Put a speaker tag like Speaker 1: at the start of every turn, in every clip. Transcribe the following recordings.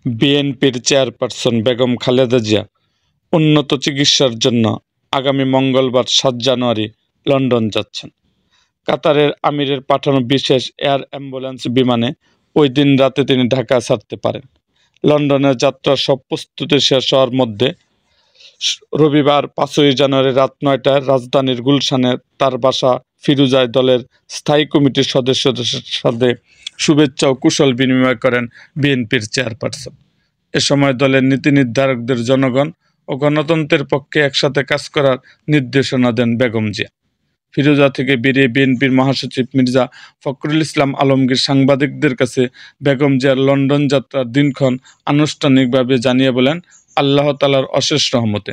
Speaker 1: বিএনপির চেয়ারপারসন বেগম খালেদা জিয়া উন্নত চিকিৎসার জন্য আগামী মঙ্গলবার ৭ জানুয়ারি লন্ডন যাচ্ছেন। কাতারের আমিরের পাঠানো বিশেষ এয়ার অ্যাম্বুলেন্স বিমানে ওই দিন রাতে তিনি ঢাকা ছাড়তে পারেন। লন্ডনের যাত্রার সব প্রস্তুতি শেষ হওয়ার মধ্যে রবিবার ৫ই জানুয়ারি রাত ৯টায় রাজধানীর গুলশানে তার বাসা ফিরুজায় দলের স্থায়ী কমিটির সদস্যদের সাথে শুভেচ্ছা ও কুশল বিনিময় করেন বিএনপির চেয়ারপারসন। এ সময় দলের নীতি নির্ধারকদের জনগণ ও গণতন্ত্রের পক্ষে একসাথে কাজ করার নির্দেশনা দেন বেগম জিয়া। ফিরোজা থেকে বেরিয়ে বিএনপির মহাসচিব মির্জা ফখরুল ইসলাম আলমগীর সাংবাদিকদের কাছে বেগম জিয়ার লন্ডন যাত্রার দিনক্ষণ আনুষ্ঠানিকভাবে জানিয়ে বলেন, আল্লাহ তাআলার অশেষ রহমতে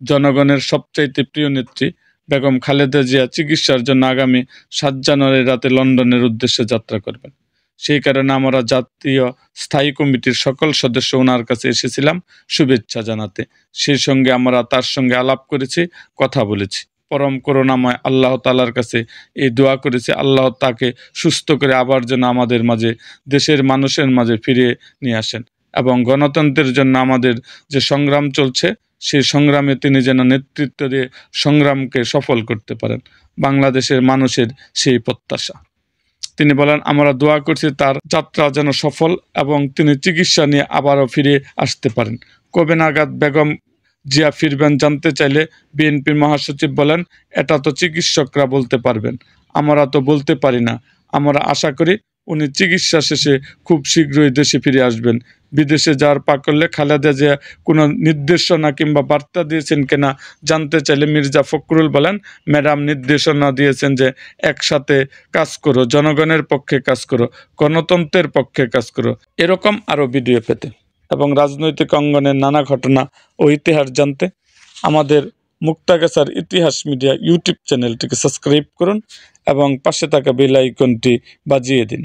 Speaker 1: জনগণের সবচাইতে প্রিয় নেত্রী বেগম খালেদা জিয়া চিকিৎসার জন্য আগামী ৭ জানুয়ারি রাতে লন্ডনের উদ্দেশ্যে যাত্রা করবেন। সেই কারণে আমরা জাতীয় স্থায়ী কমিটির সকল সদস্য ওনার কাছে এসেছিলাম শুভেচ্ছা জানাতে। সেই সঙ্গে আমরা তার সঙ্গে আলাপ করেছি, কথা বলেছি। পরম করুণাময় আল্লাহ তাআলার কাছে এই দোয়া করেছি, আল্লাহ তাকে সুস্থ করে আবার যেন আমাদের মাঝে, দেশের মানুষের মাঝে ফিরিয়ে নিয়ে আসেন এবং গণতন্ত্রের জন্য আমাদের যে সংগ্রাম চলছে সেই সংগ্রামে তিনি যেন নেতৃত্ব দিয়ে সংগ্রামকে সফল করতে পারেন। বাংলাদেশের মানুষের সেই প্রত্যাশা। তিনি বলেন, আমরা দোয়া করছি তার যাত্রা যেন সফল এবং তিনি চিকিৎসা নিয়ে আবারও ফিরে আসতে পারেন। কবে নাগাদ বেগম জিয়া ফিরবেন জানতে চাইলে বিএনপির মহাসচিব বলেন, এটা তো চিকিৎসকরা বলতে পারবেন, আমরা তো বলতে পারি না। আমরা আশা করি উনি চিকিৎসা শেষে খুব শীঘ্রই দেশে ফিরে আসবেন। বিদেশে যাওয়ার পা করলে খালেদা জিয়া কোনো নির্দেশনা কিংবা বার্তা দিয়েছেন কিনা জানতে চাইলে মির্জা ফখরুল বলেন, ম্যাডাম নির্দেশনা দিয়েছেন যে একসাথে কাজ করো, জনগণের পক্ষে কাজ করো, গণতন্ত্রের পক্ষে কাজ করো। এরকম আরও ভিডিও পেতে এবং রাজনৈতিক অঙ্গনের নানা ঘটনা ও ইতিহাস জানতে আমাদের মুক্তাগাছার ইতিহাস মিডিয়া ইউটিউব চ্যানেলটিকে সাবস্ক্রাইব করুন এবং পাশে থাকা বেল আইকনটি বাজিয়ে দিন।